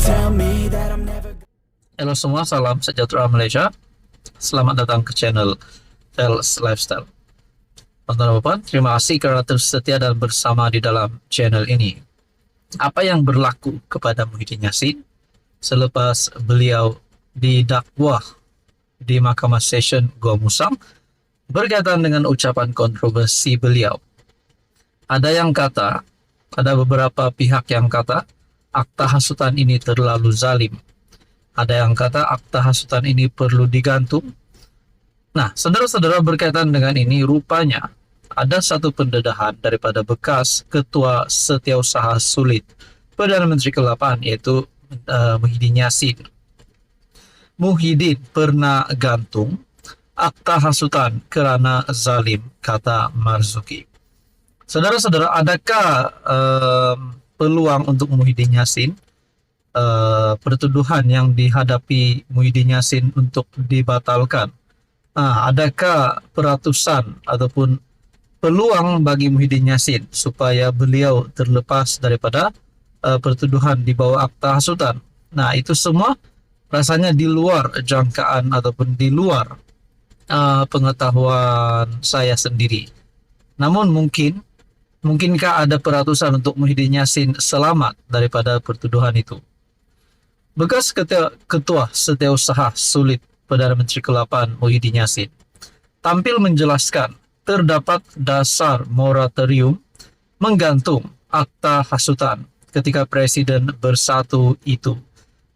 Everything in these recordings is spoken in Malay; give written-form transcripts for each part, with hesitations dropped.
tell me that I'm never. Halo semua, salam sejahtera Malaysia. Selamat datang ke channel Fels Lifestyle. Teman-teman, terima kasih karena terus setia dan bersama di dalam channel ini. Apa yang berlaku kepada Muhyiddin Yassin selepas beliau didakwa di Mahkamah Session Gua Musang berkaitan dengan ucapan kontroversi beliau? Ada beberapa pihak yang kata akta hasutan ini terlalu zalim. Ada yang kata akta hasutan ini perlu digantung. Nah, saudara-saudara, berkaitan dengan ini, rupanya ada satu pendedahan daripada bekas Ketua Setiausaha Sulit Perdana Menteri ke-8, yaitu Muhyiddin Yassin. Muhyiddin pernah gantung akta hasutan kerana zalim, kata Marzuki. Saudara-saudara, adakah peluang untuk Muhyiddin Yassin, pertuduhan yang dihadapi Muhyiddin Yassin untuk dibatalkan? Adakah peratusan ataupun peluang bagi Muhyiddin Yassin supaya beliau terlepas daripada pertuduhan di bawah akta hasutan? Nah, itu semua rasanya di luar jangkaan ataupun di luar pengetahuan saya sendiri. Namun mungkinkah ada peratusan untuk Muhyiddin Yassin selamat daripada pertuduhan itu? Bekas Ketua Setiausaha Sulit Perdana Menteri ke-8 Muhyiddin Yassin tampil menjelaskan terdapat dasar moratorium menggantung akta hasutan ketika Presiden bersatu itu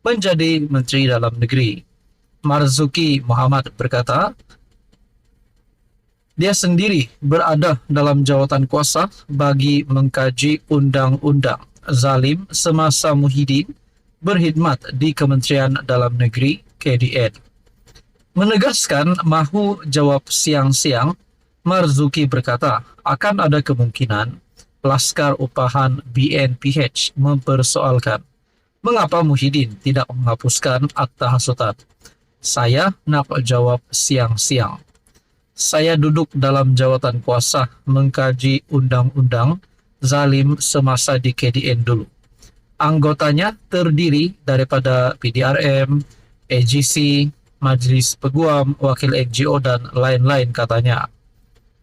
menjadi Menteri Dalam Negeri. Marzuki Muhammad berkata, dia sendiri berada dalam jawatan kuasa bagi mengkaji undang-undang zalim semasa Muhyiddin berkhidmat di Kementerian Dalam Negeri KDN. Menegaskan mahu jawab siang-siang, Marzuki berkata akan ada kemungkinan Laskar Upahan BNPH mempersoalkan mengapa Muhyiddin tidak menghapuskan akta hasutan. Saya nak jawab siang-siang. Saya duduk dalam jawatan kuasa mengkaji undang-undang zalim semasa di KDN dulu. Anggotanya terdiri daripada PDRM, AGC, Majlis Peguam, Wakil NGO, dan lain-lain, katanya.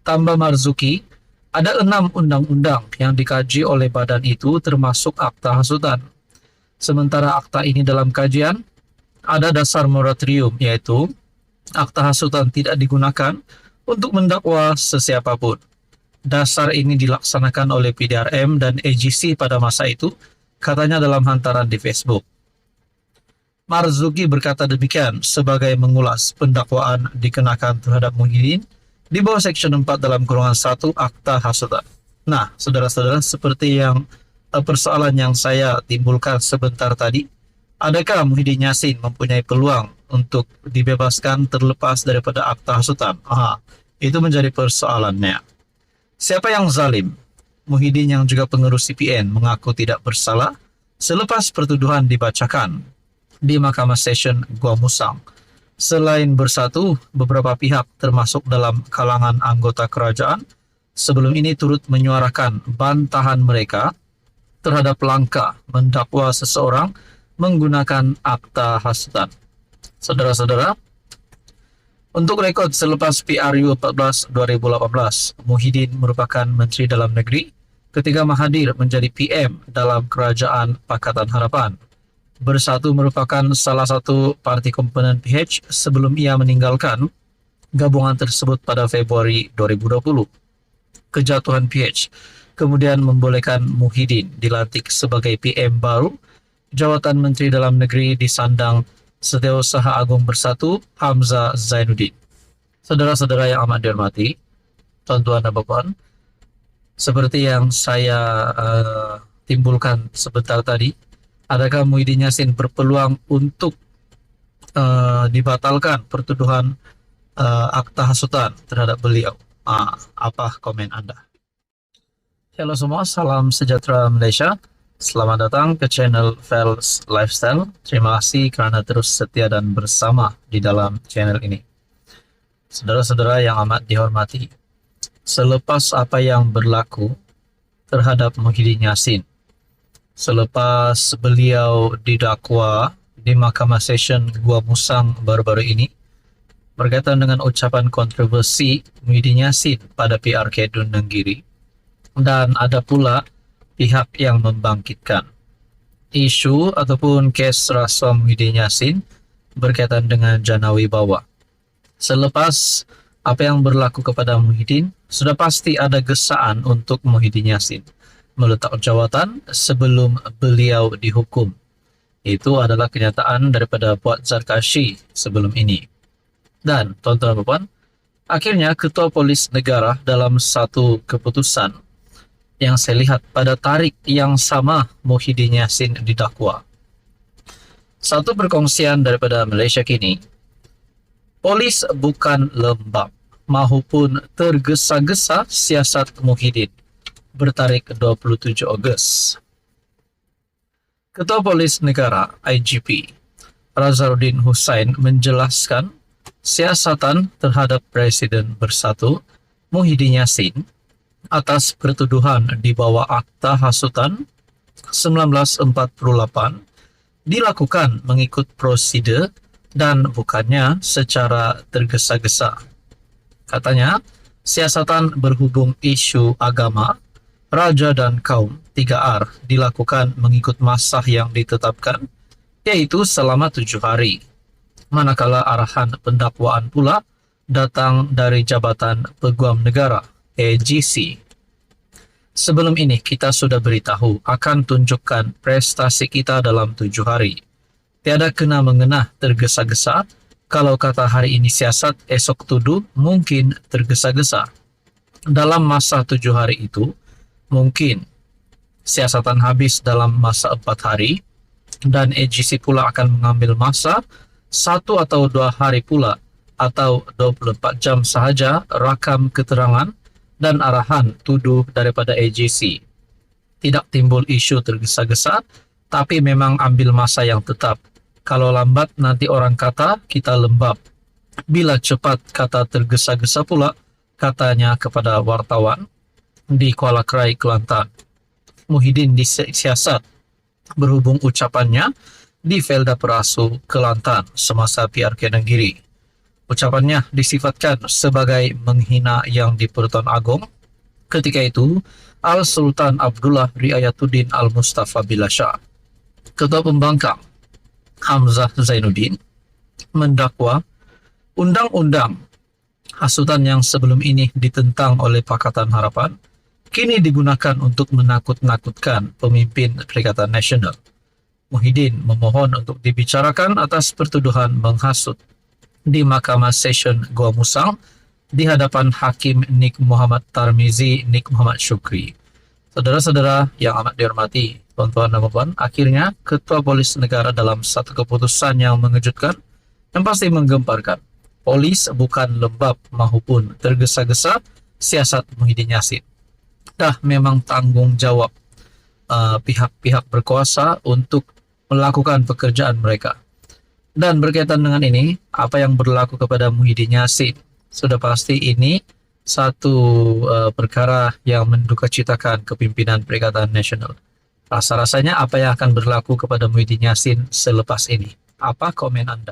Tambah Marzuki, ada 6 undang-undang yang dikaji oleh badan itu termasuk akta hasutan. Sementara akta ini dalam kajian, ada dasar moratorium, yaitu akta hasutan tidak digunakan untuk mendakwa sesiapapun. Dasar ini dilaksanakan oleh PDRM dan AGC pada masa itu, katanya dalam hantaran di Facebook. Marzuki berkata demikian sebagai mengulas pendakwaan dikenakan terhadap Muhyiddin di bawah Section 4 dalam kurungan 1 akta hasutan. Nah, saudara-saudara, seperti yang persoalan yang saya timbulkan sebentar tadi, adakah Muhyiddin Yassin mempunyai peluang untuk dibebaskan terlepas daripada akta hasutan? Itu menjadi persoalannya. Siapa yang zalim? Muhyiddin yang juga pengurus CPN mengaku tidak bersalah selepas pertuduhan dibacakan di Mahkamah Session Gua Musang. Selain bersatu, beberapa pihak termasuk dalam kalangan anggota kerajaan sebelum ini turut menyuarakan bantahan mereka terhadap langkah mendakwa seseorang menggunakan akta hasutan. Saudara-saudara, untuk rekod selepas PRU 14 2018, Muhyiddin merupakan Menteri Dalam Negeri ketika Mahathir menjadi PM dalam Kerajaan Pakatan Harapan. Bersatu merupakan salah satu parti komponen PH sebelum ia meninggalkan gabungan tersebut pada Februari 2020. Kejatuhan PH kemudian membolehkan Muhyiddin dilantik sebagai PM baru. Jawatan Menteri Dalam Negeri disandang Setiausaha Agung Bersatu Hamzah Zainuddin. Saudara-saudara yang amat dihormati, tuan-tuan dan puan, seperti yang saya timbulkan sebentar tadi, adakah Muhyiddin Yassin berpeluang untuk dibatalkan pertuduhan akta hasutan terhadap beliau? Apa komen Anda? Halo semua, salam sejahtera Malaysia. Selamat datang ke channel Fels Lifestyle. Terima kasih karena terus setia dan bersama di dalam channel ini. Saudara-saudara yang amat dihormati, selepas apa yang berlaku terhadap Muhyiddin Yassin, selepas beliau didakwa di Mahkamah Session Gua Musang baru-baru ini berkaitan dengan ucapan kontroversi Muhyiddin Yassin pada PRK Dun Nenggiri, dan ada pula pihak yang membangkitkan isu ataupun kes rasuah Muhyiddin Yassin berkaitan dengan jana wibawa. Selepas apa yang berlaku kepada Muhyiddin, sudah pasti ada gesaan untuk Muhyiddin Yassin meletak jawatan sebelum beliau dihukum. Itu adalah kenyataan daripada Puat Zarkashi sebelum ini. Dan tuan-tuan dan puan, akhirnya Ketua Polis Negara dalam satu keputusan yang saya lihat pada tarikh yang sama Muhyiddin Yassin didakwa. Satu perkongsian daripada Malaysia kini, polis bukan lembab maupun tergesa-gesa siasat Muhyiddin, bertarikh 27 Ogos. Ketua Polis Negara IGP Razaruddin Hussain menjelaskan siasatan terhadap Presiden Bersatu Muhyiddin Yassin atas pertuduhan di bawah Akta Hasutan 1948 dilakukan mengikut prosedur dan bukannya secara tergesa-gesa. Katanya, siasatan berhubung isu agama, raja dan kaum 3R dilakukan mengikut masa yang ditetapkan, yaitu selama 7 hari. Manakala arahan pendakwaan pula datang dari Jabatan Peguam Negara, AGC. Sebelum ini kita sudah beritahu akan tunjukkan prestasi kita dalam 7 hari. Tiada kena mengenah tergesa-gesa, kalau kata hari ini siasat, esok tuduh mungkin tergesa-gesa. Dalam masa 7 hari itu, mungkin siasatan habis dalam masa 4 hari, dan AGC pula akan mengambil masa 1 atau 2 hari pula, atau 24 jam sahaja rakam keterangan dan arahan tuduh daripada AGC. Tidak timbul isu tergesa-gesa, tapi memang ambil masa yang tetap. Kalau lambat nanti orang kata kita lembab. Bila cepat kata tergesa-gesa pula, katanya kepada wartawan di Kuala Krai, Kelantan. Muhyiddin disiasat berhubung ucapannya di Felda Perasu, Kelantan semasa PRK Nenggiri. Ucapannya disifatkan sebagai menghina Yang di-Pertuan Agong. Ketika itu, Al-Sultan Abdullah Riayatuddin Al-Mustafa Billah Shah, Ketua Pembangkang Hamzah Zainuddin, mendakwa undang-undang hasutan yang sebelum ini ditentang oleh Pakatan Harapan kini digunakan untuk menakut-nakutkan pemimpin Perikatan Nasional. Muhyiddin memohon untuk dibicarakan atas pertuduhan menghasut di Mahkamah Session Gua Musang di hadapan Hakim Nik Muhammad Tarmizi Nik Muhammad Syukri. Saudara-saudara yang amat dihormati, tuan-tuan dan puan, akhirnya Ketua Polis Negara dalam satu keputusan yang mengejutkan, yang pasti menggemparkan. Polis bukan lembab maupun tergesa-gesa siasat Muhyiddin Yassin. Dah memang tanggung jawab pihak-pihak berkuasa untuk melakukan pekerjaan mereka. Dan berkaitan dengan ini, apa yang berlaku kepada Muhyiddin Yassin, sudah pasti ini satu perkara yang mendukacitakan kepimpinan Perikatan Nasional. Rasa-rasanya apa yang akan berlaku kepada Muhyiddin Yassin selepas ini? Apa komen Anda?